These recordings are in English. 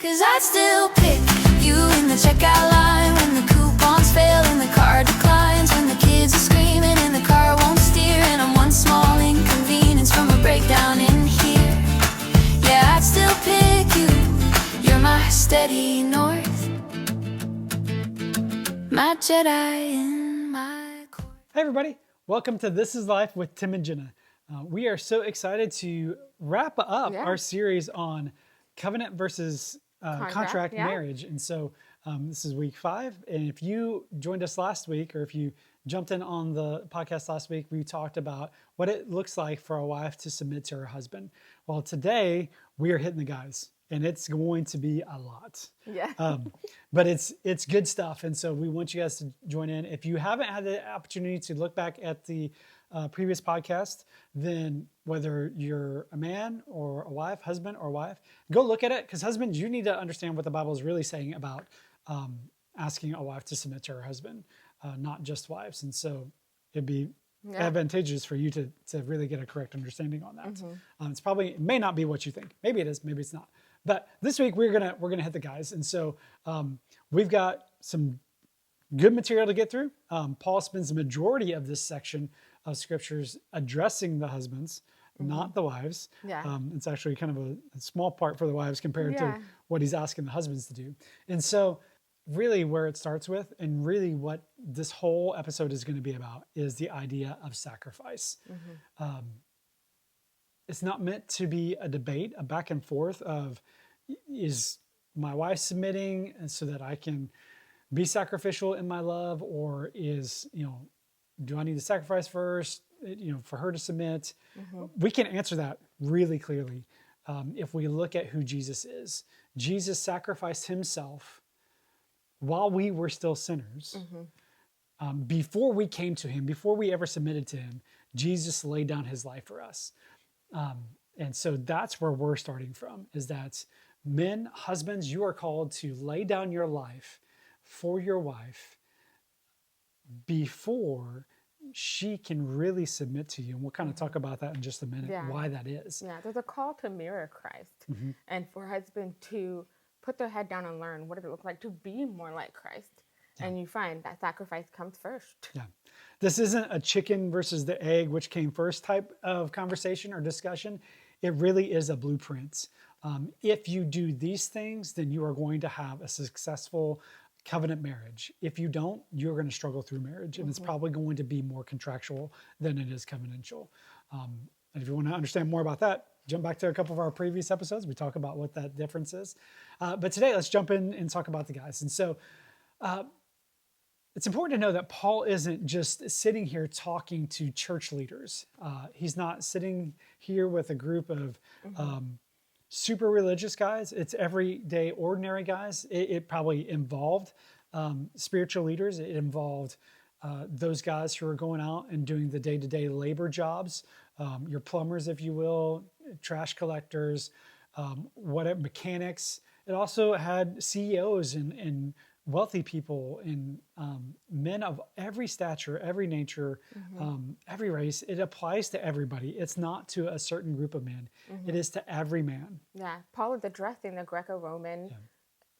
'Cause I'd still pick you in the checkout line when the coupons fail and the card declines, when the kids are screaming and the car won't steer, and I'm one small inconvenience from a breakdown in here. Yeah, I'd still pick you. You're my steady north, my Jedi in my court. Hey everybody, welcome to This is Life with Tim and Jenna. We are so excited to wrap up our series on covenant versus contract marriage. And so this is week 5. And if you joined us last week, or if you jumped in on the podcast last week, we talked about what it looks like for a wife to submit to her husband. Well, today we are hitting the guys, and it's going to be a lot. But it's good stuff. And so we want you guys to join in. If you haven't had the opportunity to look back at the previous podcast, then whether you're a man or a wife, husband or wife, go look at it. Because husbands, you need to understand what the Bible is really saying about asking a wife to submit to her husband, not just wives. And so it'd be advantageous for you to really get a correct understanding on that. It may not be what you think. Maybe it is, maybe it's not. But this week we're gonna hit the guys. And so we've got some good material to get through. Paul spends the majority of this section of scriptures addressing the husbands, not the wives. It's actually kind of a small part for the wives compared to what he's asking the husbands to do. And so really where it starts with, and really what this whole episode is going to be about, is the idea of sacrifice. It's not meant to be a debate, a back and forth of, is my wife submitting and so that I can be sacrificial in my love, or is, do I need to sacrifice first, for her to submit? We can answer that really clearly if we look at who Jesus is. Jesus sacrificed himself while we were still sinners. Before we came to him, before we ever submitted to him, Jesus laid down his life for us. And so that's where we're starting from, is that men, husbands, you are called to lay down your life for your wife before she can really submit to you. And we'll kind of talk about that in just a minute, why that is. There's a call to mirror Christ, and for husbands to put their head down and learn what does it look like to be more like Christ. And you find that sacrifice comes first. This isn't a chicken versus the egg, which came first type of conversation or discussion. It really is a blueprint. If you do these things, then you are going to have a successful covenant marriage. If you don't, you're going to struggle through marriage, and it's probably going to be more contractual than it is covenantal. And if you want to understand more about that, jump back to a couple of our previous episodes. We talk about what that difference is. But today, let's jump in and talk about the guys. And so it's important to know that Paul isn't just sitting here talking to church leaders. He's not sitting here with a group of super religious guys. It's everyday, ordinary guys. It probably involved spiritual leaders. It involved those guys who are going out and doing the day-to-day labor jobs, your plumbers, if you will, trash collectors, mechanics. It also had CEOs and wealthy people and men of every stature, every nature, every race. It applies to everybody. It's not to a certain group of men. It is to every man. Paul is addressing the Greco-Roman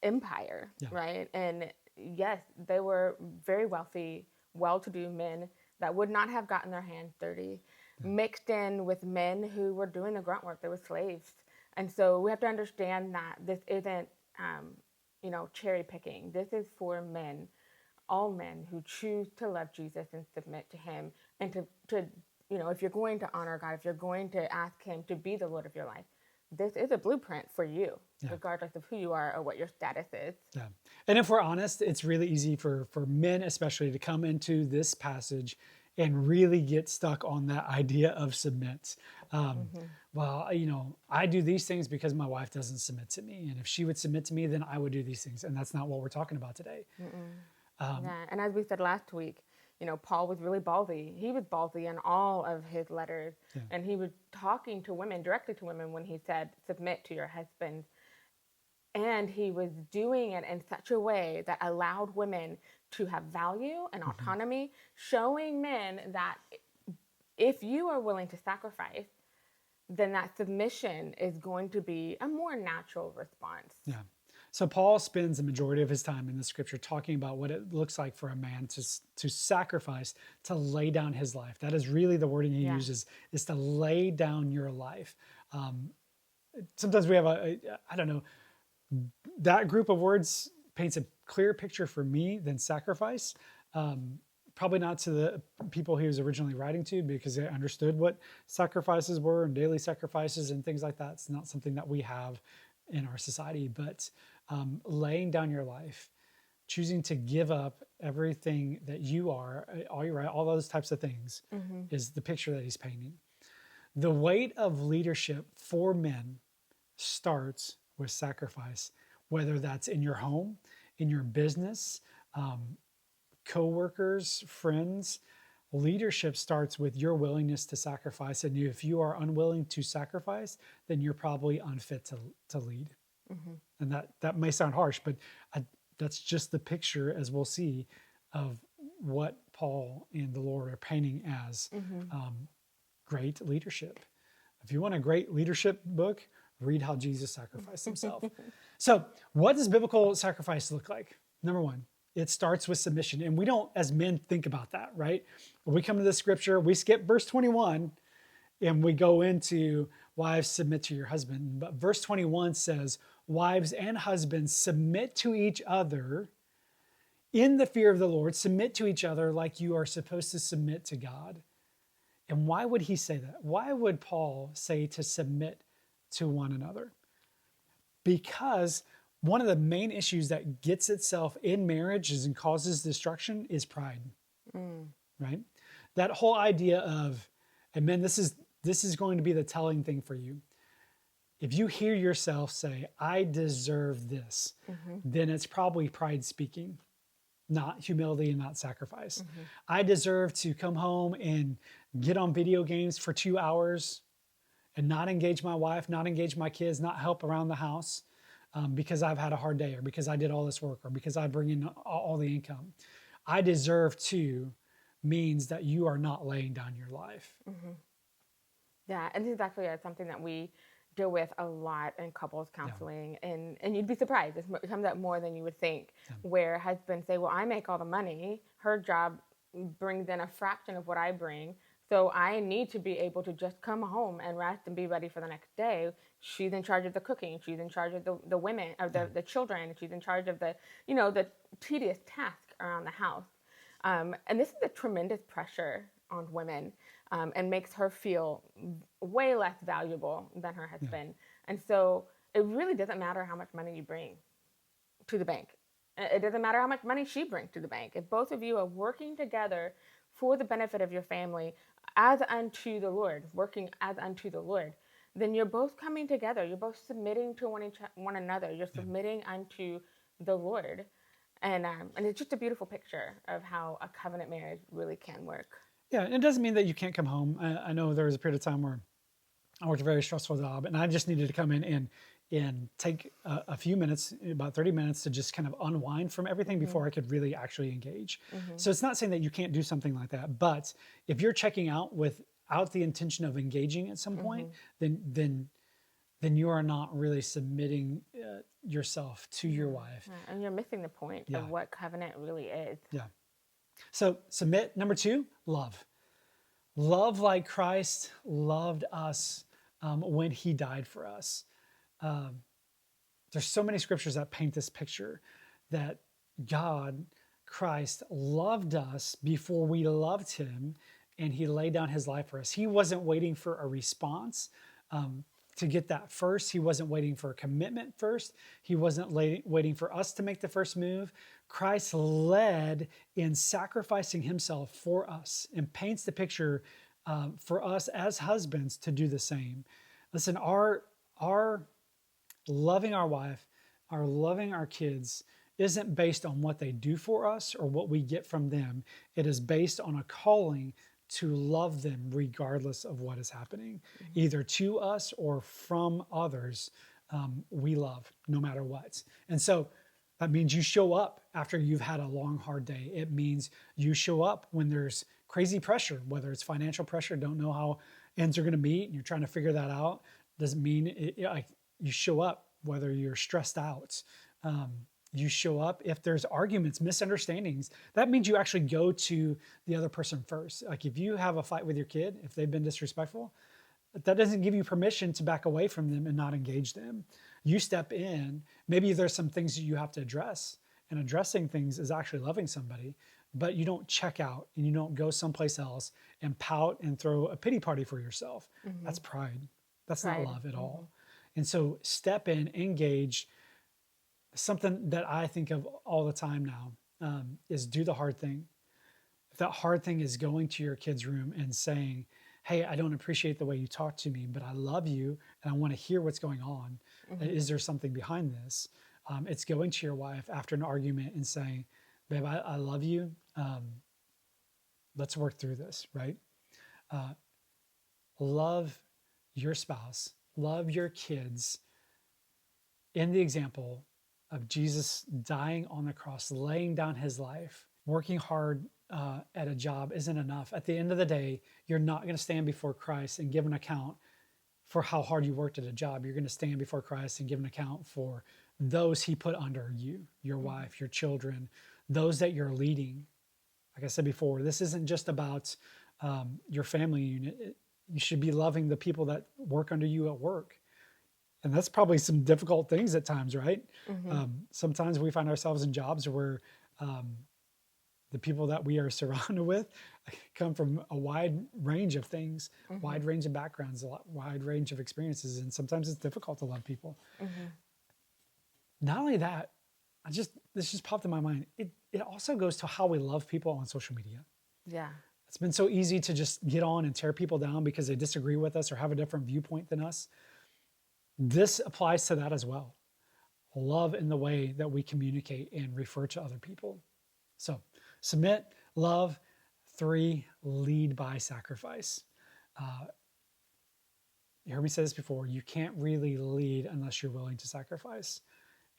Empire, right? And yes, they were very wealthy, well-to-do men that would not have gotten their hands dirty, mixed in with men who were doing the grunt work. They were slaves. And so we have to understand that this isn't cherry picking. This is for men, all men who choose to love Jesus and submit to him, and to if you're going to honor God, if you're going to ask him to be the Lord of your life, this is a blueprint for you, regardless of who you are or what your status is. And if we're honest, it's really easy for men especially to come into this passage and really get stuck on that idea of submit. Well, I do these things because my wife doesn't submit to me. And if she would submit to me, then I would do these things. And that's not what we're talking about today. And as we said last week, Paul was really ballsy. He was ballsy in all of his letters. And he was talking to women, directly to women, when he said, submit to your husbands. And he was doing it in such a way that allowed women to have value and autonomy, showing men that if you are willing to sacrifice, then that submission is going to be a more natural response. So Paul spends the majority of his time in the scripture talking about what it looks like for a man to sacrifice, to lay down his life. That is really the wording he uses, is to lay down your life. Sometimes we have I don't know, that group of words paints a clearer picture for me than sacrifice. Probably not to the people he was originally writing to, because they understood what sacrifices were and daily sacrifices and things like that. It's not something that we have in our society, but laying down your life, choosing to give up everything that you are, all those types of things, is the picture that he's painting. The weight of leadership for men starts with sacrifice, whether that's in your home, in your business, co-workers, friends. Leadership starts with your willingness to sacrifice. And if you are unwilling to sacrifice, then you're probably unfit to lead. And that may sound harsh, but that's just the picture, as we'll see, of what Paul and the Lord are painting as great leadership. If you want a great leadership book, read how Jesus sacrificed himself. So what does biblical sacrifice look like? Number one, it starts with submission. And we don't, as men, think about that, right? When we come to this scripture, we skip verse 21 and we go into wives, submit to your husband. But verse 21 says, wives and husbands, submit to each other in the fear of the Lord. Submit to each other like you are supposed to submit to God. And why would he say that? Why would Paul say to submit to one another? Because one of the main issues that gets itself in marriages and causes destruction is pride, right? That whole idea of, and men, this is going to be the telling thing for you. If you hear yourself say, I deserve this, then it's probably pride speaking, not humility and not sacrifice. I deserve to come home and get on video games for 2 hours and not engage my wife, not engage my kids, not help around the house because I've had a hard day, or because I did all this work, or because I bring in all the income. I deserve to means that you are not laying down your life. Yeah, and this is actually something that we deal with a lot in couples counseling, and you'd be surprised. It comes up more than you would think, where husbands say, well, I make all the money. Her job brings in a fraction of what I bring. So I need to be able to just come home and rest and be ready for the next day. She's in charge of the cooking. She's in charge of the women, or the children. She's in charge of the tedious task around the house. And this is a tremendous pressure on women, and makes her feel way less valuable than her husband. And so it really doesn't matter how much money you bring to the bank. It doesn't matter how much money she brings to the bank. If both of you are working together for the benefit of your family, as unto the Lord, working as unto the Lord, then you're both coming together. You're both submitting to one another. You're submitting unto the Lord. And it's just a beautiful picture of how a covenant marriage really can work. Yeah, and it doesn't mean that you can't come home. I know there was a period of time where I worked a very stressful job, and I just needed to come in and take a few minutes, about 30 minutes, to just kind of unwind from everything before I could really actually engage. So it's not saying that you can't do something like that, but if you're checking out without the intention of engaging at some point, then you are not really submitting yourself to your wife. And you're missing the point of what covenant really is. Yeah. So submit. Number 2, love. Love like Christ loved us when he died for us. There's so many scriptures that paint this picture that God, Christ, loved us before we loved him, and he laid down his life for us. He wasn't waiting for a response to get that first. He wasn't waiting for a commitment first. He wasn't waiting for us to make the first move. Christ led in sacrificing himself for us, and paints the picture for us as husbands to do the same. Listen, our loving our wife, our loving our kids isn't based on what they do for us or what we get from them. It is based on a calling to love them regardless of what is happening, either to us or from others. We love no matter what. And so that means you show up after you've had a long, hard day. It means you show up when there's crazy pressure, whether it's financial pressure, don't know how ends are going to meet, and you're trying to figure that out. Doesn't mean you show up whether you're stressed out. You show up. If there's arguments, misunderstandings, that means you actually go to the other person first. Like if you have a fight with your kid, if they've been disrespectful, that doesn't give you permission to back away from them and not engage them. You step in. Maybe there's some things that you have to address, and addressing things is actually loving somebody, but you don't check out and you don't go someplace else and pout and throw a pity party for yourself. That's pride. That's not love at all. And so step in, engage. Something that I think of all the time now is do the hard thing. If that hard thing is going to your kid's room and saying, hey, I don't appreciate the way you talk to me, but I love you and I want to hear what's going on. Is there something behind this? It's going to your wife after an argument and saying, babe, I love you. Let's work through this, right? Love your spouse, love your kids in the example of Jesus dying on the cross, laying down his life. Working hard at a job isn't enough. At the end of the day, you're not going to stand before Christ and give an account for how hard you worked at a job. You're going to stand before Christ and give an account for those he put under you, your wife, your children, those that you're leading. Like I said before, this isn't just about your family unit. You should be loving the people that work under you at work. And that's probably some difficult things at times, right? Sometimes we find ourselves in jobs where the people that we are surrounded with come from a wide range of things, wide range of backgrounds, wide range of experiences. And sometimes it's difficult to love people. Not only that, this just popped in my mind. It also goes to how we love people on social media. Yeah. It's been so easy to just get on and tear people down because they disagree with us or have a different viewpoint than us. This applies to that as well. Love in the way that we communicate and refer to other people. So submit, love. 3, lead by sacrifice. You heard me say this before. You can't really lead unless you're willing to sacrifice.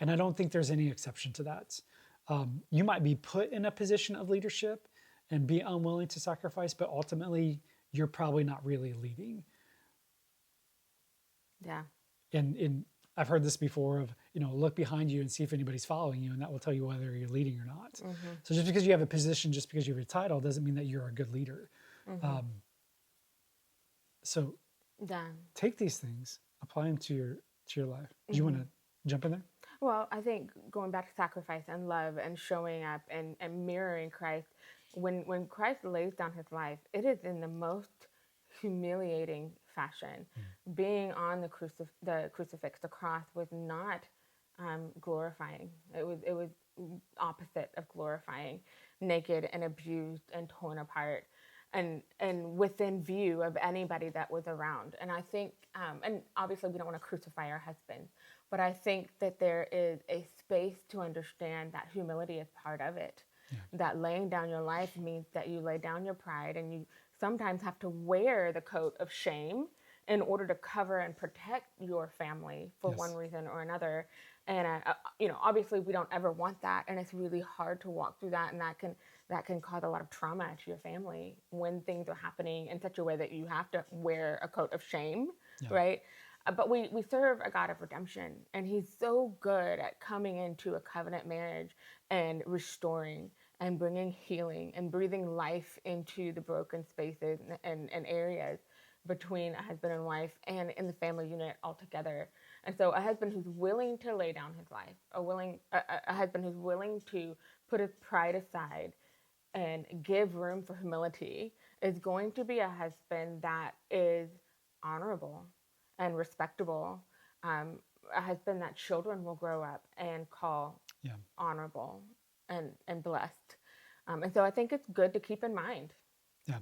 And I don't think there's any exception to that. You might be put in a position of leadership and be unwilling to sacrifice, but ultimately you're probably not really leading. Yeah. And I've heard this before of, look behind you and see if anybody's following you, and that will tell you whether you're leading or not. So just because you have a position, just because you have a title, doesn't mean that you're a good leader. So take these things, apply them to your life. Do you want to jump in there? Well, I think going back to sacrifice and love and showing up and mirroring Christ, when Christ lays down his life, it is in the most humiliating fashion. Being on the crucifix, the cross, was not glorifying. It was opposite of glorifying, naked and abused and torn apart, and within view of anybody that was around. And I think, and obviously we don't want to crucify our husbands, but I think that there is a space to understand that humility is part of it. That laying down your life means that you lay down your pride, and you sometimes have to wear the coat of shame in order to cover and protect your family for one reason or another. And obviously we don't ever want that, and it's really hard to walk through that, and that can cause a lot of trauma to your family when things are happening in such a way that you have to wear a coat of shame, right? But we serve a God of redemption, and he's so good at coming into a covenant marriage and restoring and bringing healing and breathing life into the broken spaces and areas between a husband and wife and in the family unit altogether. And so a husband who's willing to lay down his life, a husband who's willing to put his pride aside and give room for humility, is going to be a husband that is honorable and respectable, a husband that children will grow up and call honorable and blessed. And so I think it's good to keep in mind. Yeah.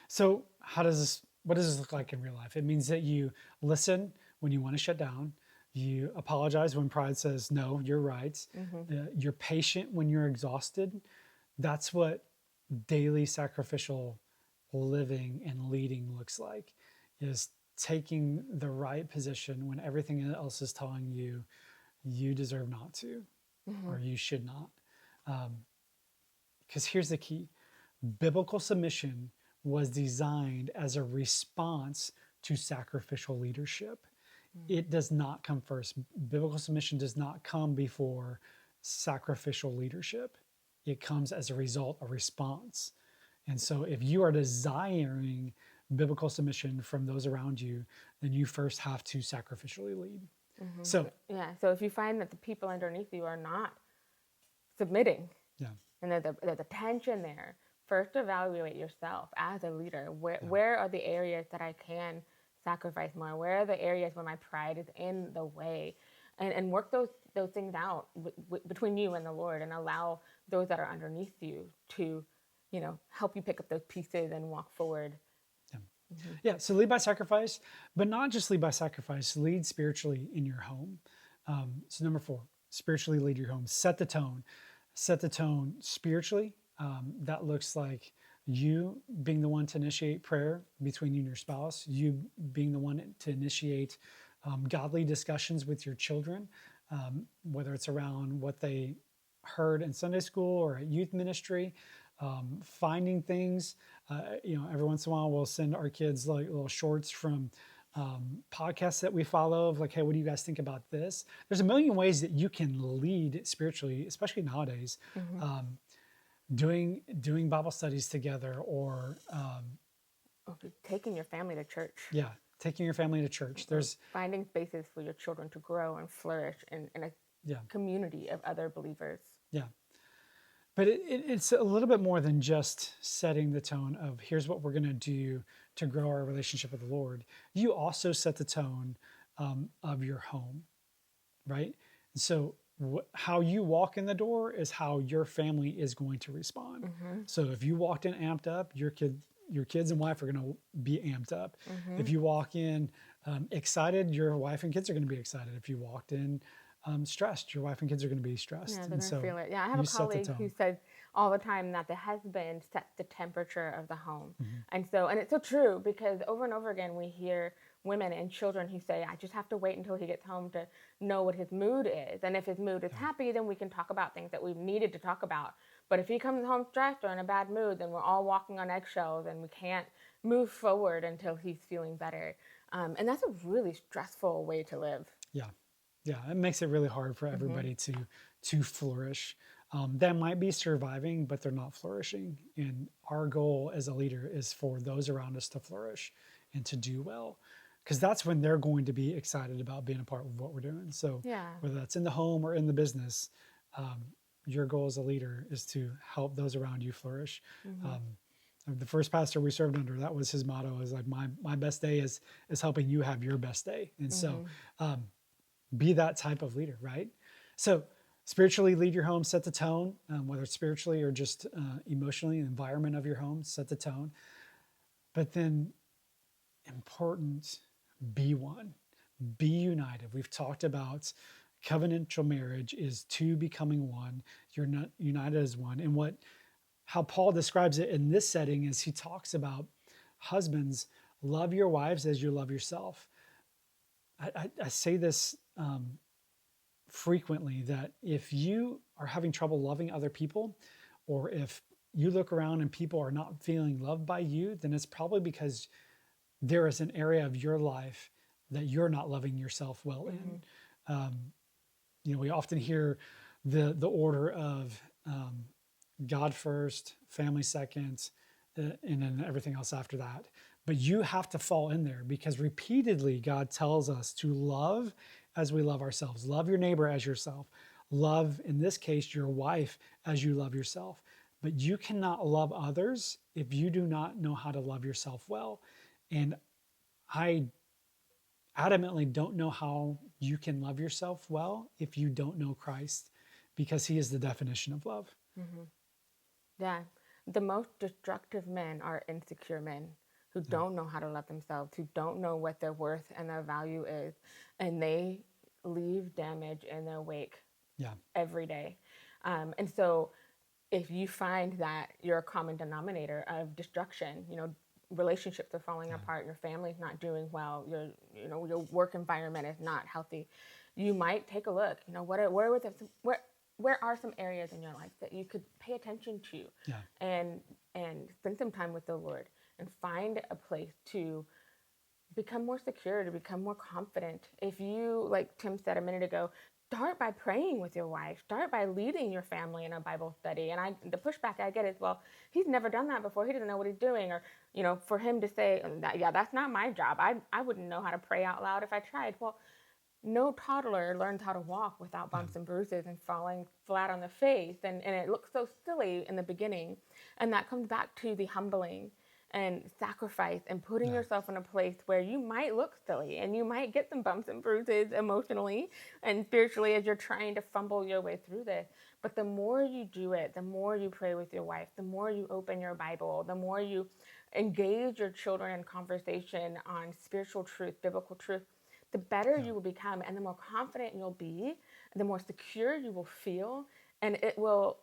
So what does this look like in real life? It means that you listen when you want to shut down. You apologize when pride says, no, you're right. You're patient when you're exhausted. That's what daily sacrificial living and leading looks like, is taking the right position when everything else is telling you you deserve not to, or you should not. Because here's the key. Biblical submission was designed as a response to sacrificial leadership. it does not come first. Biblical submission does not come before sacrificial leadership. It comes as a result, a response. And so if you are desiring biblical submission from those around you, then you first have to sacrificially lead. So so if you find that the people underneath you are not submitting, and there's a tension there, first evaluate yourself as a leader. Where are the areas that I can sacrifice more? Where are the areas where my pride is in the way? And work those things out between you and the Lord, and allow those that are underneath you to, help you pick up those pieces and walk forward. Yeah, so lead by sacrifice, but not just lead by sacrifice, lead spiritually in your home. So number 4, spiritually lead your home. Set the tone. Set the tone spiritually. That looks like you being the one to initiate prayer between you and your spouse, you being the one to initiate godly discussions with your children, whether it's around what they heard in Sunday school or at youth ministry, finding things. Every once in a while we'll send our kids like little shorts from podcasts that we follow of like, hey, what do you guys think about this? There's a million ways that you can lead spiritually, especially nowadays. Doing Bible studies together, or taking your family to church. Yeah, taking your family to church. There's finding spaces for your children to grow and flourish in a community of other believers. Yeah. But it's a little bit more than just setting the tone of here's what we're going to do to grow our relationship with the Lord. You also set the tone of your home, right? And so how you walk in the door is how your family is going to respond. So if you walked in amped up, your kids and wife are going to be amped up. If you walk in excited, your wife and kids are going to be excited. If you walked in stressed, your wife and kids are going to be stressed. Yeah, they're going to feel it. Yeah, I have a colleague who says all the time that the husband sets the temperature of the home. And it's so true, because over and over again we hear women and children who say, I just have to wait until he gets home to know what his mood is. And if his mood is happy, then we can talk about things that we've needed to talk about. But if he comes home stressed or in a bad mood, then we're all walking on eggshells and we can't move forward until he's feeling better. And that's a really stressful way to live. Yeah, it makes it really hard for everybody to flourish. That might be surviving, but they're not flourishing. And our goal as a leader is for those around us to flourish and to do well, because that's when they're going to be excited about being a part of what we're doing. So whether that's in the home or in the business, your goal as a leader is to help those around you flourish. The first pastor we served under, that was his motto, is like, my best day is helping you have your best day. And so be that type of leader, right? So spiritually lead your home, set the tone, whether it's spiritually or just emotionally, the environment of your home, set the tone. But then important, be one, be united. We've talked about covenantal marriage is two becoming one. You're not united as one. And how Paul describes it in this setting is he talks about husbands, love your wives as you love yourself. I say this frequently, that if you are having trouble loving other people, or if you look around and people are not feeling loved by you, then it's probably because there is an area of your life that you're not loving yourself well in. We often hear the order of God first, family second, and then everything else after that. But you have to fall in there, because repeatedly God tells us to love as we love ourselves. Love your neighbor as yourself. Love, in this case, your wife as you love yourself. But you cannot love others if you do not know how to love yourself well. And I adamantly don't know how you can love yourself well if you don't know Christ, because he is the definition of love. Yeah. The most destructive men are insecure men who don't know how to love themselves, who don't know what their worth and their value is, and they leave damage in their wake every day. And so if you find that you're a common denominator of destruction, relationships are falling apart, your family's not doing well, your work environment is not healthy, you might take a look. Where are some areas in your life that you could pay attention to, and spend some time with the Lord, and find a place to become more secure, to become more confident. If you, like Tim said a minute ago, start by praying with your wife. Start by leading your family in a Bible study. And the pushback I get is, well, he's never done that before. He doesn't know what he's doing. Or, for him to say, yeah, that's not my job. I wouldn't know how to pray out loud if I tried. Well, no toddler learns how to walk without bumps and bruises and falling flat on the face. And it looks so silly in the beginning. And that comes back to the humbling and sacrifice and putting yourself in a place where you might look silly and you might get some bumps and bruises emotionally and spiritually as you're trying to fumble your way through this. But the more you do it, the more you pray with your wife, the more you open your Bible, the more you engage your children in conversation on spiritual truth, biblical truth, the better you will become, and the more confident you'll be, the more secure you will feel, and it will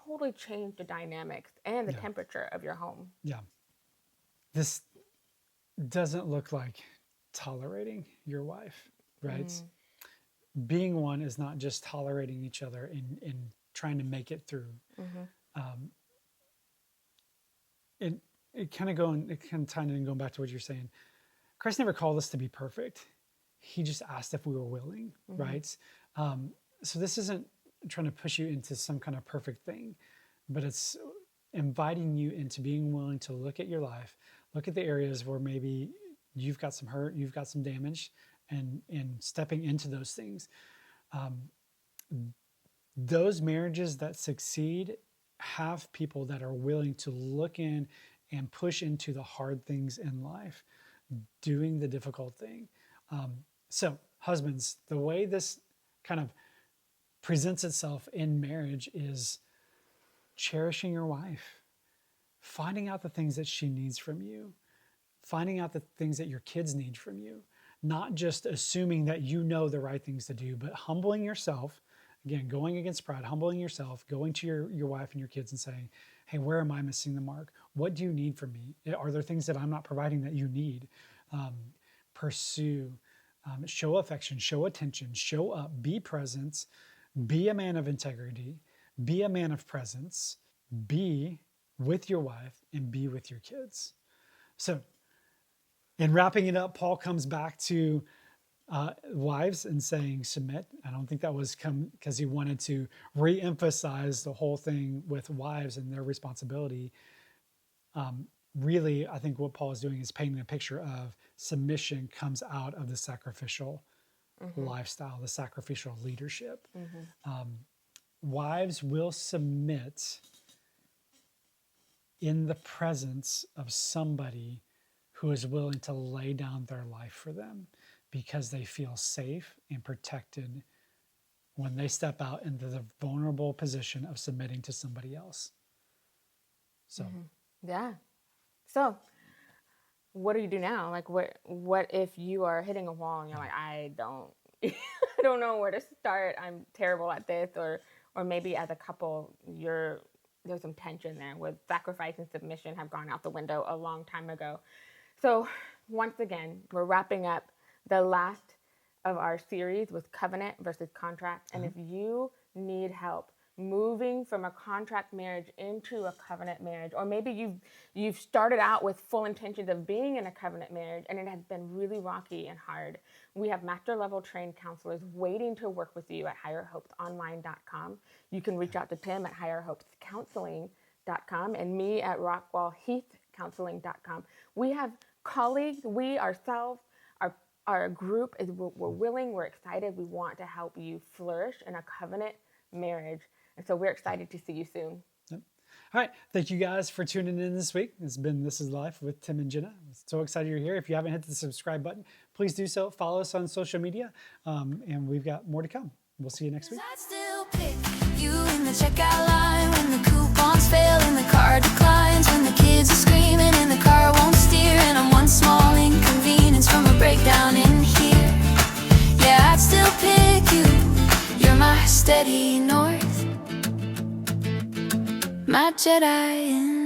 totally change the dynamics and the temperature of your home. Yeah. This doesn't look like tolerating your wife, right? Being one is not just tolerating each other in trying to make it through. It kind of tying in and going back to what you're saying. Christ never called us to be perfect. He just asked if we were willing, right? So this isn't trying to push you into some kind of perfect thing, but it's inviting you into being willing to look at your life, look at the areas where maybe you've got some hurt, you've got some damage, and stepping into those things. Those marriages that succeed have people that are willing to look in and push into the hard things in life, doing the difficult thing. So husbands, the way this kind of presents itself in marriage is cherishing your wife, finding out the things that she needs from you, finding out the things that your kids need from you, not just assuming that you know the right things to do, but humbling yourself, again, going against pride, humbling yourself, going to your wife and your kids and saying, hey, where am I missing the mark? What do you need from me? Are there things that I'm not providing that you need? Pursue, show affection, show attention, show up, be present, be a man of integrity, be a man of presence, be with your wife, and be with your kids. So in wrapping it up, Paul comes back to wives and saying, submit. I don't think that was because he wanted to re-emphasize the whole thing with wives and their responsibility. Really, I think what Paul is doing is painting a picture of submission comes out of the sacrificial lifestyle, the sacrificial leadership. Wives will submit in the presence of somebody who is willing to lay down their life for them because they feel safe and protected when they step out into the vulnerable position of submitting to somebody else. So, yeah. So, what do you do now? Like, what if you are hitting a wall and you're like, I don't know where to start. I'm terrible at this, or maybe as a couple, there's some tension there with sacrifice and submission have gone out the window a long time ago. So, once again, we're wrapping up the last of our series with covenant versus contract. And if you need help moving from a contract marriage into a covenant marriage, or maybe you've started out with full intentions of being in a covenant marriage and it has been really rocky and hard, we have master level trained counselors waiting to work with you at higherhopesonline.com. You can reach out to Tim at higherhopescounseling.com and me at rockwellheathcounseling.com. We have colleagues, we ourselves, our group is we're willing, we're excited, we want to help you flourish in a covenant marriage. And so we're excited to see you soon. Yep. All right. Thank you guys for tuning in this week. It's been This Is Life with Tim and Jenna. I'm so excited you're here. If you haven't hit the subscribe button, please do so. Follow us on social media. And we've got more to come. We'll see you next week. I'd still pick you in the checkout line when the coupons fail and the card declines, when the kids are screaming and the car won't steer, and I'm one small inconvenience from a breakdown in here. Yeah, I'd still pick you. You're my steady north, my Jedi in